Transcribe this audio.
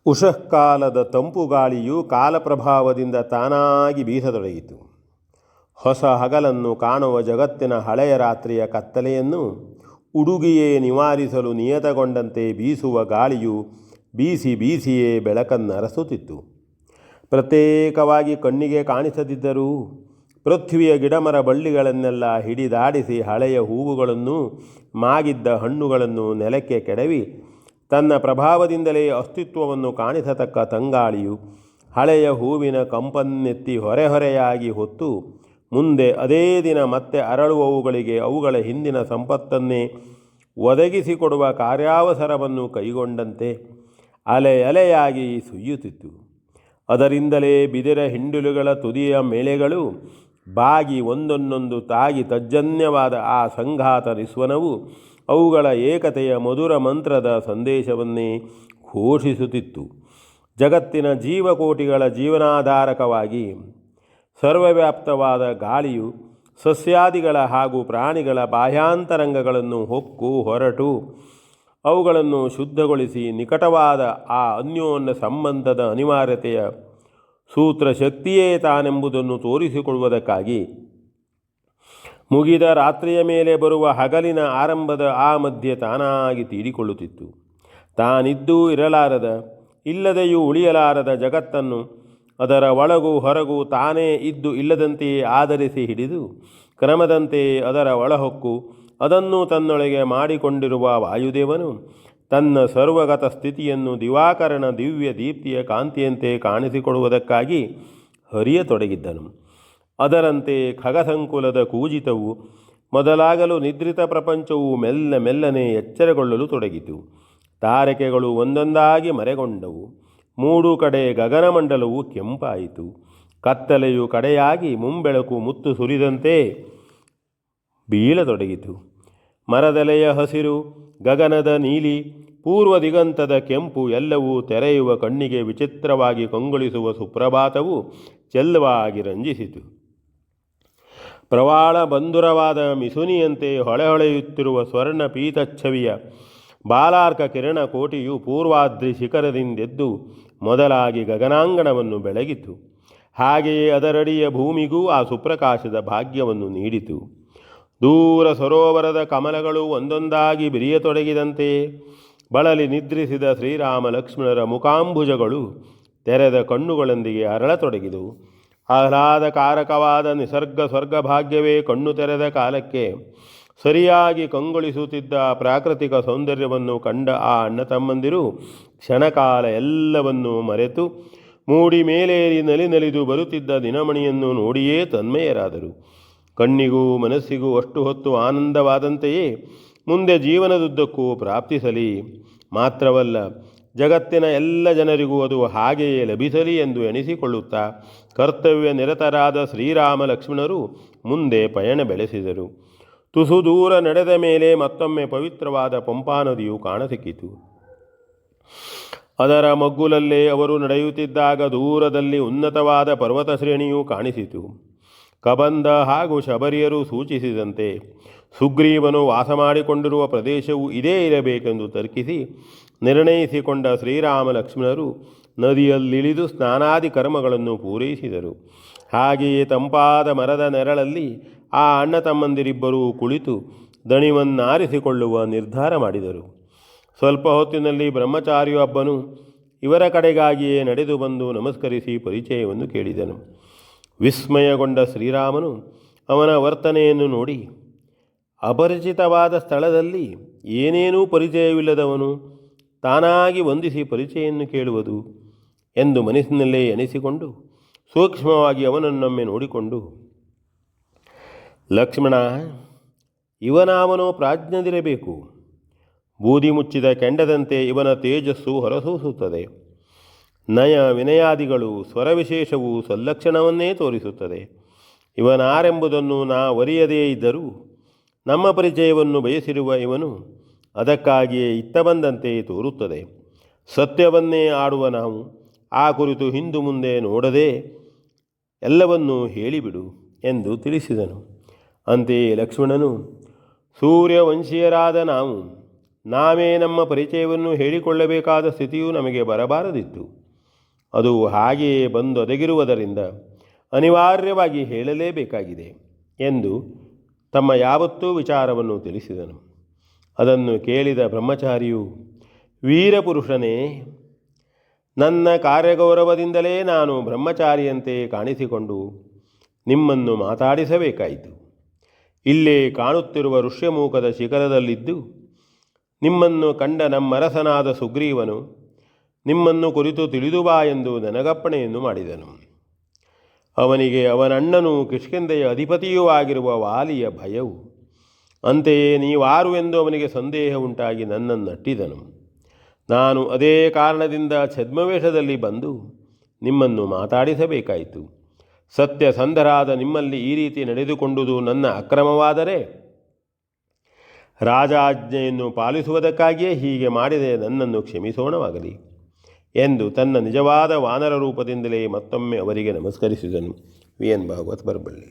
ಉಷಃಕಾಲದ ತಂಪು ಗಾಳಿಯು ಕಾಲಪ್ರಭಾವದಿಂದ ತಾನಾಗಿ ಬೀಸತೊಡಗಿತು. ಹೊಸ ಹಗಲನ್ನು ಕಾಣುವ ಜಗತ್ತಿನ ಹಳೆಯ ರಾತ್ರಿಯ ಕತ್ತಲೆಯನ್ನು ಉಡುಗಿಯೇ ನಿವಾರಿಸಲು ನಿಯತಗೊಂಡಂತೆ ಬೀಸುವ ಗಾಳಿಯು ಬೀಸಿ ಬೀಸಿಯೇ ಬೆಳಕನ್ನರಸುತ್ತಿತ್ತು. ಪ್ರತ್ಯೇಕವಾಗಿ ಕಣ್ಣಿಗೆ ಕಾಣಿಸದಿದ್ದರೂ ಪೃಥ್ವಿಯ ಗಿಡಮರ ಬಳ್ಳಿಗಳನ್ನೆಲ್ಲ ಹಿಡಿದಾಡಿಸಿ ಹಳೆಯ ಹೂವುಗಳನ್ನು ಮಾಗಿದ್ದ ಹಣ್ಣುಗಳನ್ನು ನೆಲಕ್ಕೆ ಕೆಡವಿ ತನ್ನ ಪ್ರಭಾವದಿಂದಲೇ ಅಸ್ತಿತ್ವವನ್ನು ಕಾಣಿಸತಕ್ಕ ತಂಗಾಳಿಯು ಹಳೆಯ ಹೂವಿನ ಕಂಪನ್ನೆತ್ತಿ ಹೊರೆಯಾಗಿ ಹೊತ್ತು ಮುಂದೆ ಅದೇ ದಿನ ಮತ್ತೆ ಅರಳುವವುಗಳಿಗೆ ಅವುಗಳ ಹಿಂದಿನ ಸಂಪತ್ತನ್ನೇ ಒದಗಿಸಿಕೊಡುವ ಕಾರ್ಯಾವಸರವನ್ನು ಕೈಗೊಂಡಂತೆ ಅಲೆಯಾಗಿ ಸುಯ್ಯುತ್ತಿತ್ತು. ಅದರಿಂದಲೇ ಬಿದಿರ ಹಿಂಡುಲುಗಳ ತುದಿಯ ಮೇಳೆಗಳು ಬಾಗಿ ಒಂದನ್ನೊಂದು ತಾಗಿ ತಜ್ಜನ್ಯವಾದ ಆ ಸಂಘಾತ ನಿಸ್ವನವು ಅವುಗಳ ಏಕತೆಯ ಮಧುರ ಮಂತ್ರದ ಸಂದೇಶವನ್ನೇ ಘೋಷಿಸುತ್ತಿತ್ತು. ಜಗತ್ತಿನ ಜೀವಕೋಟಿಗಳ ಜೀವನಾಧಾರಕವಾಗಿ ಸರ್ವವ್ಯಾಪ್ತವಾದ ಗಾಳಿಯು ಸಸ್ಯಾದಿಗಳ ಹಾಗೂ ಪ್ರಾಣಿಗಳ ಬಾಹ್ಯಾಂತರಂಗಗಳನ್ನು ಹೊಕ್ಕು ಹೊರಟು ಅವುಗಳನ್ನು ಶುದ್ಧಗೊಳಿಸಿ ನಿಕಟವಾದ ಆ ಅನ್ಯೋನ್ಯ ಸಂಬಂಧದ ಅನಿವಾರ್ಯತೆಯ ಸೂತ್ರ ಶಕ್ತಿಯೇ ತಾನೆಂಬುದನ್ನು ತೋರಿಸಿಕೊಡುವುದಕ್ಕಾಗಿ ಮುಗಿದ ರಾತ್ರಿಯ ಮೇಲೆ ಬರುವ ಹಗಲಿನ ಆರಂಭದ ಆ ಮಧ್ಯೆ ತಾನಾಗಿ ತೀಡಿಕೊಳ್ಳುತ್ತಿತ್ತು. ತಾನಿದ್ದೂ ಇರಲಾರದ, ಇಲ್ಲದೆಯೂ ಉಳಿಯಲಾರದ ಜಗತ್ತನ್ನು ಅದರ ಒಳಗೂ ಹೊರಗೂ ತಾನೇ ಇದ್ದು ಇಲ್ಲದಂತೆಯೇ ಆಧರಿಸಿ ಹಿಡಿದು ಕ್ರಮದಂತೆಯೇ ಅದರ ಒಳಹೊಕ್ಕು ಅದನ್ನು ತನ್ನೊಳಗೆ ಮಾಡಿಕೊಂಡಿರುವ ವಾಯುದೇವನು ತನ್ನ ಸರ್ವಗತ ಸ್ಥಿತಿಯನ್ನು ದಿವಾಕರನ ದಿವ್ಯ ದೀಪ್ತಿಯ ಕಾಂತಿಯಂತೆ ಕಾಣಿಸಿಕೊಡುವುದಕ್ಕಾಗಿ ಹರಿಯತೊಡಗಿದ್ದನು. ಅದರಂತೆ ಖಗಸಂಕುಲದ ಕೂಜಿತವು ಮೊದಲಾಗಲು ನಿದ್ರಿತ ಪ್ರಪಂಚವು ಮೆಲ್ಲನೆ ಎಚ್ಚರಗೊಳ್ಳಲು ತೊಡಗಿತು. ತಾರಕೆಗಳು ಒಂದೊಂದಾಗಿ ಮರೆಗೊಂಡವು. 3 ಕಡೆ ಗಗನಮಂಡಲವು ಕೆಂಪಾಯಿತು. ಕತ್ತಲೆಯು ಕಡೆಯಾಗಿ ಮುಂಬೆಳಕು ಮುತ್ತು ಸುರಿದಂತೆ ಬೀಳತೊಡಗಿತು. ಮರದೆಲೆಯ ಹಸಿರು, ಗಗನದ ನೀಲಿ, ಪೂರ್ವ ದಿಗಂತದ ಕೆಂಪು ಎಲ್ಲವೂ ತೆರೆಯುವ ಕಣ್ಣಿಗೆ ವಿಚಿತ್ರವಾಗಿ ಕಂಗೊಳಿಸುವ ಸುಪ್ರಭಾತವು ಚೆಲ್ಲವಾಗಿ ರಂಜಿಸಿತು. ಪ್ರವಾಳ ಬಂಧುರವಾದ ಮಿಸುನಿಯಂತೆ ಹೊಳೆಯುತ್ತಿರುವ ಸ್ವರ್ಣ ಪೀತಚ್ಛವಿಯ ಬಾಲಾರ್ಕ ಕಿರಣ ಕೋಟಿಯು ಪೂರ್ವಾದ್ರಿ ಶಿಖರದಿಂದೆದ್ದು ಮೊದಲಾಗಿ ಗಗನಾಂಗಣವನ್ನು ಬೆಳಗಿತು. ಹಾಗೆಯೇ ಅದರಡಿಯ ಭೂಮಿಗೂ ಆ ಸುಪ್ರಕಾಶದ ಭಾಗ್ಯವನ್ನು ನೀಡಿತು. ದೂರ ಸರೋವರದ ಕಮಲಗಳು ಒಂದೊಂದಾಗಿ ಬಿರಿಯತೊಡಗಿದಂತೆ ಬಳಲಿ ನಿದ್ರಿಸಿದ ಶ್ರೀರಾಮ ಲಕ್ಷ್ಮಣರ ಮುಖಾಂಬುಜಗಳು ತೆರೆದ ಕಣ್ಣುಗಳೊಂದಿಗೆ ಅರಳತೊಡಗಿದವು. ಆಹ್ಲಾದಕಾರಕವಾದ ನಿಸರ್ಗ ಸ್ವರ್ಗಭಾಗ್ಯವೇ ಕಣ್ಣು ತೆರೆದ ಕಾಲಕ್ಕೆ ಸರಿಯಾಗಿ ಕಂಗೊಳಿಸುತ್ತಿದ್ದ ಪ್ರಾಕೃತಿಕ ಸೌಂದರ್ಯವನ್ನು ಕಂಡ ಆ ಅಣ್ಣ ತಮ್ಮಂದಿರು ಕ್ಷಣಕಾಲ ಎಲ್ಲವನ್ನೂ ಮರೆತು ಮೂಡಿ ಮೇಲೇರಿ ನಲಿದು ಬರುತ್ತಿದ್ದ ದಿನಮಣಿಯನ್ನು ನೋಡಿಯೇ ತನ್ಮಯರಾದರು. ಕಣ್ಣಿಗೂ ಮನಸ್ಸಿಗೂ ಅಷ್ಟು ಹೊತ್ತು ಆನಂದವಾದಂತೆಯೇ ಮುಂದೆ ಜೀವನದುದ್ದಕ್ಕೂ ಪ್ರಾಪ್ತಿಸಲಿ, ಮಾತ್ರವಲ್ಲ ಜಗತ್ತಿನ ಎಲ್ಲ ಜನರಿಗೂ ಅದು ಹಾಗೆಯೇ ಲಭಿಸಲಿ ಎಂದು ಎಣಿಸಿಕೊಳ್ಳುತ್ತಾ ಕರ್ತವ್ಯ ನಿರತರಾದ ಶ್ರೀರಾಮ ಲಕ್ಷ್ಮಣರು ಮುಂದೆ ಪಯಣ ಬೆಳೆಸಿದರು. ತುಸು ದೂರ ನಡೆದ ಮೇಲೆ ಮತ್ತೊಮ್ಮೆ ಪವಿತ್ರವಾದ ಪಂಪಾ ನದಿಯು ಕಾಣಸಿಕ್ಕಿತು. ಅದರ ಮಗ್ಗುಲಲ್ಲೇ ಅವರು ನಡೆಯುತ್ತಿದ್ದಾಗ ದೂರದಲ್ಲಿ ಉನ್ನತವಾದ ಪರ್ವತ ಶ್ರೇಣಿಯು ಕಾಣಿಸಿತು. ಕಬಂಧ ಹಾಗೂ ಶಬರಿಯರು ಸೂಚಿಸಿದಂತೆ ಸುಗ್ರೀವನು ವಾಸ ಮಾಡಿಕೊಂಡಿರುವ ಪ್ರದೇಶವು ಇದೇ ಇರಬೇಕೆಂದು ತರ್ಕಿಸಿ ನಿರ್ಣಯಿಸಿಕೊಂಡ ಶ್ರೀರಾಮ ಲಕ್ಷ್ಮಣರು ನದಿಯಲ್ಲಿಳಿದು ಸ್ನಾನಾದಿ ಕರ್ಮಗಳನ್ನು ಪೂರೈಸಿದರು. ಹಾಗೆಯೇ ತಂಪಾದ ಮರದ ನೆರಳಲ್ಲಿ ಆ ಅಣ್ಣ ತಮ್ಮಂದಿರಿಬ್ಬರೂ ಕುಳಿತು ದಣಿವನ್ನಾರಿಸಿಕೊಳ್ಳುವ ನಿರ್ಧಾರ ಮಾಡಿದರು. ಸ್ವಲ್ಪ ಹೊತ್ತಿನಲ್ಲಿ ಬ್ರಹ್ಮಚಾರಿಯೊಬ್ಬನು ಇವರ ಕಡೆಗಾಗಿಯೇ ನಡೆದು ಬಂದು ನಮಸ್ಕರಿಸಿ ಪರಿಚಯವನ್ನು ಕೇಳಿದನು. ವಿಸ್ಮಯಗೊಂಡ ಶ್ರೀರಾಮನು ಅವನ ವರ್ತನೆಯನ್ನು ನೋಡಿ, ಅಪರಿಚಿತವಾದ ಸ್ಥಳದಲ್ಲಿ ಏನೇನೂ ಪರಿಚಯವಿಲ್ಲದವನು ತಾನಾಗಿ ವಂದಿಸಿ ಪರಿಚಯವನ್ನು ಕೇಳುವುದು ಎಂದು ಮನಸ್ಸಿನಲ್ಲೇ ಎಣಿಸಿಕೊಂಡು ಸೂಕ್ಷ್ಮವಾಗಿ ಅವನನ್ನೊಮ್ಮೆ ನೋಡಿಕೊಂಡು, ಲಕ್ಷ್ಮಣ, ಇವನಾವನೋ ಪ್ರಾಜ್ಞದಿರಬೇಕು. ಬೂದಿ ಮುಚ್ಚಿದ ಕೆಂಡದಂತೆ ಇವನ ತೇಜಸ್ಸು ಹೊರಸೂಸುತ್ತದೆ. ನಯ ವಿನಯಾದಿಗಳು ಸ್ವರವಿಶೇಷವು ಸಲ್ಲಕ್ಷಣವನ್ನೇ ತೋರಿಸುತ್ತದೆ. ಇವನಾರೆಂಬುದನ್ನು ಅರಿಯದೇ ಇದ್ದರೂ ನಮ್ಮ ಪರಿಚಯವನ್ನು ಬಯಸಿರುವ ಇವನು ಅದಕ್ಕಾಗಿಯೇ ಇತ್ತ ಬಂದಂತೆ ತೋರುತ್ತದೆ. ಸತ್ಯವನ್ನೇ ಆಡುವ ನಾವು ಆ ಕುರಿತು ಹಿಂದು ಮುಂದೆ ನೋಡದೆ ಎಲ್ಲವನ್ನೂ ಹೇಳಿಬಿಡು ಎಂದು ತಿಳಿಸಿದನು. ಅಂತೆಯೇ ಲಕ್ಷ್ಮಣನು, ಸೂರ್ಯವಂಶೀಯರಾದ ನಾವು ನಾವೇ ನಮ್ಮ ಪರಿಚಯವನ್ನು ಹೇಳಿಕೊಳ್ಳಬೇಕಾದ ಸ್ಥಿತಿಯೂ ನಮಗೆ ಬರಬಾರದಿತ್ತು. ಅದು ಹಾಗೆಯೇ ಬಂದು ಒದಗಿರುವುದರಿಂದ ಅನಿವಾರ್ಯವಾಗಿ ಹೇಳಲೇಬೇಕಾಗಿದೆ ಎಂದು ತಮ್ಮ ಯಾವತ್ತೂ ವಿಚಾರವನ್ನು ತಿಳಿಸಿದನು. ಅದನ್ನು ಕೇಳಿದ ಬ್ರಹ್ಮಚಾರಿಯು, ವೀರಪುರುಷನೇ, ನನ್ನ ಕಾರ್ಯಗೌರವದಿಂದಲೇ ನಾನು ಬ್ರಹ್ಮಚಾರಿಯಂತೆ ಕಾಣಿಸಿಕೊಂಡು ನಿಮ್ಮನ್ನು ಮಾತಾಡಿಸಬೇಕಾಯಿತು. ಇಲ್ಲೇ ಕಾಣುತ್ತಿರುವ ಋಷ್ಯಮೂಕದ ಶಿಖರದಲ್ಲಿದ್ದು ನಿಮ್ಮನ್ನು ಕಂಡ ನಮ್ಮರಸನಾದ ಸುಗ್ರೀವನು ನಿಮ್ಮನ್ನು ಕುರಿತು ತಿಳಿದು ಬಾ ಎಂದು ನನಗಪ್ಪಣೆಯನ್ನು ಮಾಡಿದನು. ಅವನಿಗೆ ಅವನಣ್ಣನೂ ಕಿಷ್ಕಿಂಧೆಯ ಅಧಿಪತಿಯೂ ಆಗಿರುವ ವಾಲಿಯ ಭಯವು, ಅಂತೆಯೇ ನೀವಾರು ಎಂದು ಅವನಿಗೆ ಸಂದೇಹ ಉಂಟಾಗಿ ನನ್ನನ್ನು ಅಟ್ಟಿದನು. ನಾನು ಅದೇ ಕಾರಣದಿಂದ ಛದ್ಮವೇಷದಲ್ಲಿ ಬಂದು ನಿಮ್ಮನ್ನು ಮಾತಾಡಿಸಬೇಕಾಯಿತು. ಸತ್ಯಸಂಧರಾದ ನಿಮ್ಮಲ್ಲಿ ಈ ರೀತಿ ನಡೆದುಕೊಂಡುದು ನನ್ನ ಅಕ್ರಮವಾದರೆ ರಾಜಾಜ್ಞೆಯನ್ನು ಪಾಲಿಸುವುದಕ್ಕಾಗಿಯೇ ಹೀಗೆ ಮಾಡಿದೆ, ನನ್ನನ್ನು ಕ್ಷಮಿಸೋಣವಾಗಲಿ ಎಂದು ತನ್ನ ನಿಜವಾದ ವಾನರ ರೂಪದಿಂದಲೇ ಮತ್ತೊಮ್ಮೆ ಅವರಿಗೆ ನಮಸ್ಕರಿಸಿದನು. V N Bhagavat Baraballi.